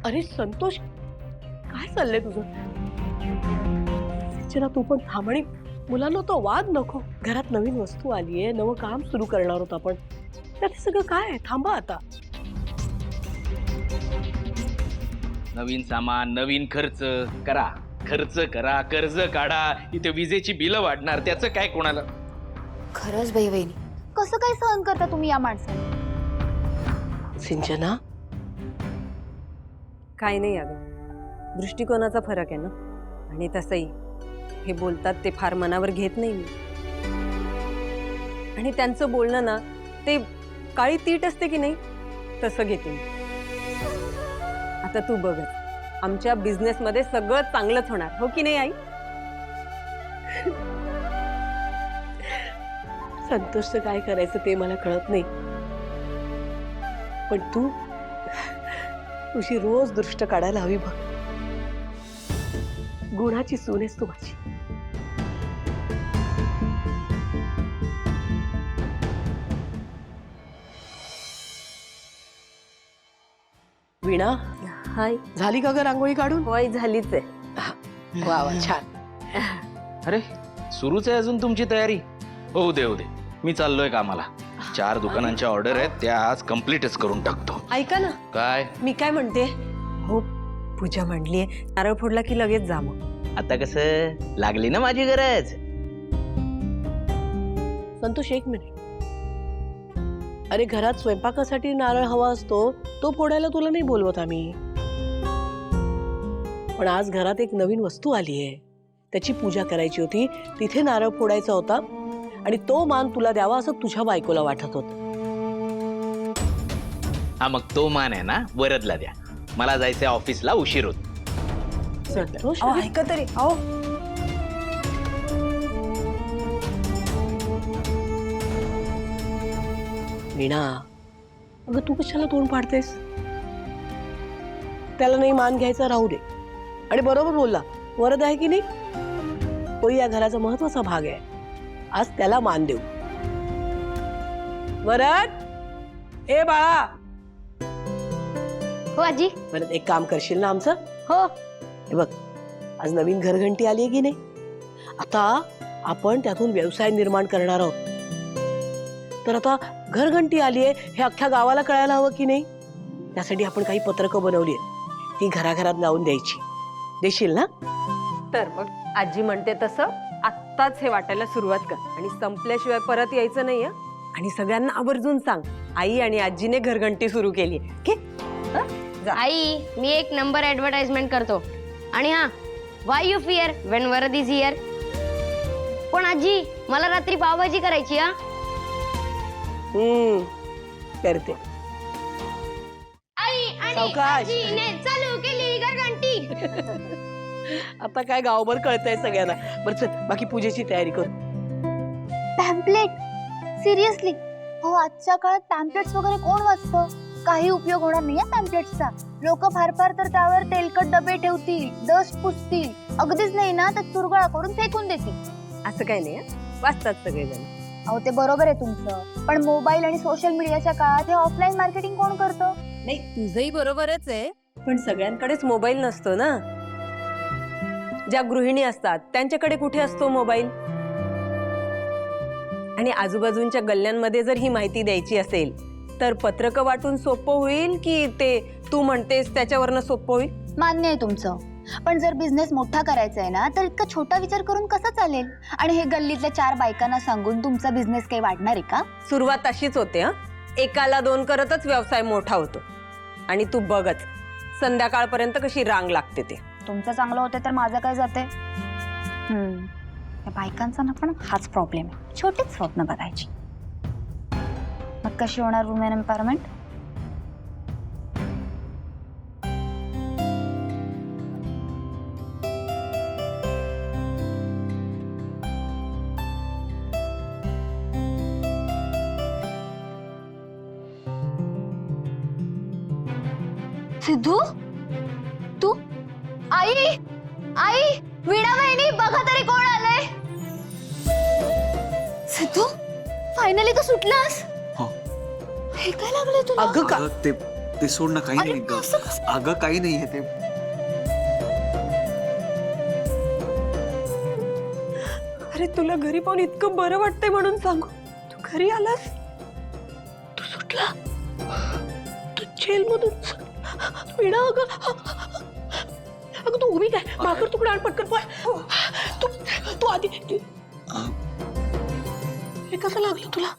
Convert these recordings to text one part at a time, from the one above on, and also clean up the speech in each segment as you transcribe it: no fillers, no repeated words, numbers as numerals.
अरे संतोष, काय चाललंय तुझं? सिंचना तू पण थांब आणि मुलांना तो वाद नको. घरात नवीन वस्तू आलीये, नवं काम सुरू करणार आहोत आपण. त्यात हे सगळं काय आहे? थांबा आता. नवीन सामान, नवीन खर्च करा, खर्च करा, कर्ज काढा, इथे विजेची बिलं वाढणार, त्याचं काय कोणाला? खरंच बाई वहिनी, कसं काय सहन करता तुम्ही या माणसाला? सिंचना, काय नाही अगं, दृष्टिकोनाचा फरक आहे ना. आणि तसंही हे बोलतात ते फार मनावर घेत नाही मी. आणि त्यांचं बोलणं ना ते काळी तीट असते की नाही तसं घेते मी. आता तू बघ, आमच्या बिझनेसमध्ये सगळं चांगलंच होणार, हो की नाही आई? संतोषचं काय करायचं ते मला कळत नाही, पण तू तुझी रोज दृष्ट काढायला हवी बघ. गुणाची सून आहेस तू माझी. वीणा, हाय. झाली का ग रांगोळी काढून? होय, झालीच आहे. वा वा, छान. अरे सुरूच आहे अजून तुमची तयारी? होऊ दे होऊ दे, मी चाललोय कामाला. 4 दुकानांच्या ऑर्डर आहेत, त्या आज कम्प्लीटच करून टाकतो. ऐका ना, काय? मी काय म्हणते, हो पूजा म्हणलीये नारळ फोडला की लगेच जा मग. आता कसं लागली ना माझी गरज. संतोष, एक मिनिट. अरे घरात स्वयंपाकासाठी नारळ हवा असतो, तो फोडायला तुला नाही बोलवत आम्ही. पण आज घरात एक नवीन वस्तू आली आहे, त्याची पूजा करायची होती, तिथे नारळ फोडायचा होता आणि तो मान तुला द्यावा असं तुझ्या बायकोला वाटत होतं. हा मग तो मान आहे ना, वरदला द्या. मला जायचंय ऑफिसला, उशीर होत. संतोष, अहो ऐका तरी, अहो वीणा, अगं तू कशाला तोंड पाडतेस? त्याला नाही मान घ्यायचा, राहू दे. आणि बरोबर बोलला, वरद आहे की नाही, तो या घराचा महत्वाचा भाग आहे. आज त्याला मान देऊ. वरद, ए बाळा. हो आजी. वरद, एक काम करशील ना आमचं? हो. हे बघ, आज नवीन घरघंटी आली आहे की नाही, आता आपण त्यातून व्यवसाय निर्माण करणार आहोत. तर आता घरघंटी आली आहे हे अख्ख्या गावाला कळायला हवं की नाही. त्यासाठी आपण काही पत्रकं बनवली आहेत, ती घराघरात लावून द्यायची. देशील ना? तर मग आजी म्हणते तसं आत्ताच हे वाटायला सुरुवात कर आणि संपल्याशिवाय परत यायचं नाही. आणि सगळ्यांना आवर्जून सांग, आई आणि आजीने घरघंटी सुरू केली. आई, मी एक नंबर ऍडव्हर्टाइजमेंट करतो. आणि हा, Y you fear when Varad is here. पण आजी, मला रात्री पावभाजी करायची. हा करते. आई आणि सावकाश. आजीने चालू केली घरघंटी. आता काय गावभर कळतंय सगळ्यांना. बरं चल, बाकी पूजेची तयारी कर. Pamphlet, seriously? हो, आजच्या काळात पॅम्पलेट्स वगैरे कोण वाचतं? काही उपयोग होणार नाही पॅम्पलेट्सचा. लोक फार फार तर त्यावर तेलकट डबे ठेवतील, डस्ट पुसतील, अगदीच नाही ना तर चुरगळा करून फेकून देतील. असं काही नाही, वाचतात सगळेजण. अहो ते बरोबर आहे तुमचं, पण मोबाईल आणि सोशल मीडियाच्या काळात हे ऑफलाईन मार्केटिंग कोण करतं? नाही, तुझंही बरोबरच आहे, पण सगळ्यांकडेच मोबाईल नसतो ना. ज्या गृहिणी असतात त्यांच्याकडे कुठे असतो मोबाईल. आणि आजूबाजूच्या गल्ल्यांमध्ये जर ही माहिती द्यायची असेल तर पत्रकं वाटून सोपं होईल की ते तू म्हणतेस त्याच्यावरनं सोपं होईल? मान्य आहे तुमचं, पण जर बिझनेस मोठा करायचा आहे ना तर इतका छोटा विचार करून कसं चालेल? आणि हे गल्लीतल्या 4 बायकांना सांगून तुमचा बिझनेस काही वाढणार आहे का? सुरुवात अशीच होते. एकाला 2 करतच व्यवसाय मोठा होतो. आणि तू बघच संध्याकाळपर्यंत कशी रांग लागते ते. तुमचं चांगलं होतं तर माझं काय जाते? या बायकांचा ना पण हाच प्रॉब्लेम आहे, छोटीच स्वप्न बघायची. मग कशी होणार वुमेन एम्पॉवरमेंट? सिद्धू, तू? आई, आई, वीणा वहिनी, बघा तरी कोण आलंय. सिद्धू, फायनली तू सुटलास. हो. हे काय लागले तुला? अगं का ते ते सोड ना, काही अरे, नाही असं कसं? अगं काही नाहीये ते. अरे तुला घरी पाहून इतकं बरं वाटतंय म्हणून सांगू, तू घरी आलास. तू सुटला, तू जेल मधून वीणा. अगं तू उभी काय, भाकर तुकडा आण पटकन पळ. तू तू आधी हे कसं लागलं तुला?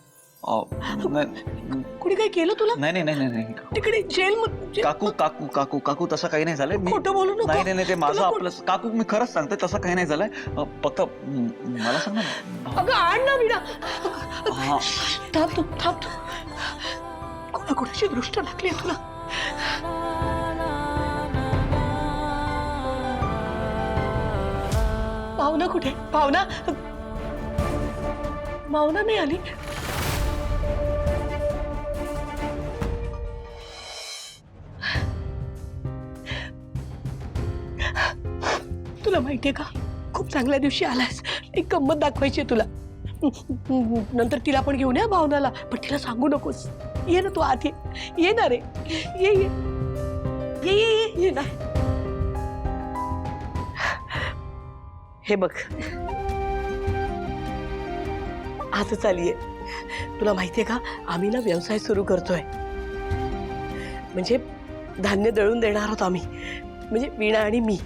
नाही कुणी काही केलं तुला नाही नाही नाही नाही. तिकडे जेल मध्ये? काकू काकू काकू काकू तसं काही नाही झालंय. खोटं बोलू नको. नाही नाही नाही, ते माझं तुला आपलं काकू, मी खरंच सांगते तसं काही नाही झालंय. फक्त मला सांग ना. अगं आण ना वीणा. हा. थांब तू, थांब तू. कोणाकोणाची दृष्ट लागली तुला? भावना कुठे? भावना भावना नाही आली. तुला माहितीये का, खूप चांगल्या दिवशी आलास. एक गंमत दाखवायची तुला. नंतर तिला पण घेऊन या भावनाला, पण तिला सांगू नकोस. ये ना तू आत ये. ये ना रे, ये ये ये ये ये, ये ना. हे बघ, आजच आलीये. तुला माहितीये का, आम्ही ना व्यवसाय सुरू करतोय. म्हणजे धान्य दळून देणार आहोत आम्ही, म्हणजे वीणा आणि मी.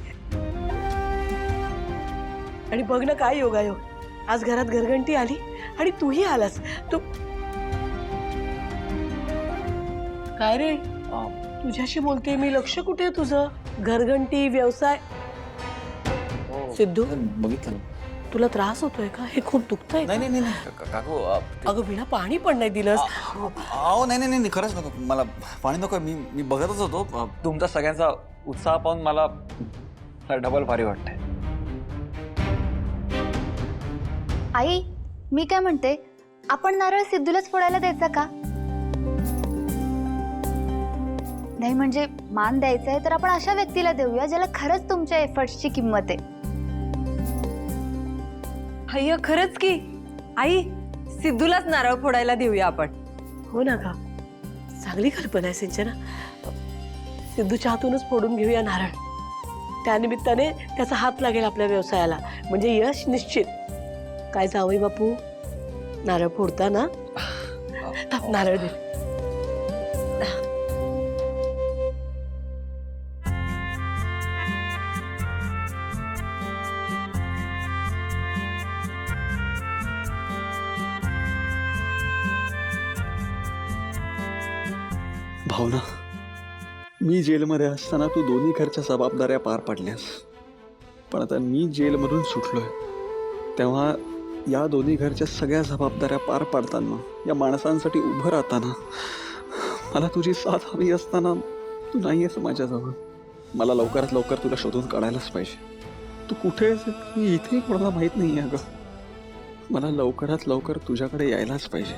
आणि बघ ना काय योगायोग, आज घरात घरघंटी आली आणि तूही आलास. तू काय रे, तुझ्याशी बोलते मी, लक्ष कुठे आहे तुझं? घरघंटी, व्यवसाय. सिद्धू, बघितलं. तुला त्रास होतोय का? हे खूप दुखतंय. नाही नाही नाही काकू. अगं विणा, पाणी पण नाही दिलंस. अहो नाही नाही नाही, खरंच नको मला पाणी नको. मी बघतच होतो. तुमचा सगळ्यांचा उत्साह पाहून मला डबल भारी वाटतंय. आई, मी काय म्हणते, आपण नारळ सिद्धूलाच फोडायला द्यायचा का? नाही म्हणजे मान द्यायचा आहे तर आपण अशा व्यक्तीला देऊया ज्याला खरंच तुमच्या एफर्ट्सची किंमत आहे. अय्या खरंच की. आई, सिद्धूलाच नारळ फोडायला देऊया आपण. हो ना का, चांगली कल्पना आहे सिंचना. सिद्धूच्या हातूनच फोडून घेऊया नारळ. त्यानिमित्ताने त्याचा हात लागेल आपल्या व्यवसायाला, म्हणजे यश निश्चित. काय जावई बापू, नारळ फोडता ना? नारळ दे. भावना, मी जेलमध्ये असताना तू दोन्ही घरच्या जबाबदाऱ्या पार पाडल्यास, पण आता मी जेलमधून सुटलोय तेव्हा या दोन्ही घरच्या सगळ्या जबाबदाऱ्या पार पाडताना, या माणसांसाठी उभं राहताना मला तुझी साथ हवी असताना तू नाही आहेस माझ्याजवळ. मला लवकरात लवकर तुला शोधून काढायलाच पाहिजे. तू कुठे आहेस मी इथे कोणाला माहीत नाही आहे. अगं मला लवकरात लवकर तुझ्याकडे यायलाच पाहिजे.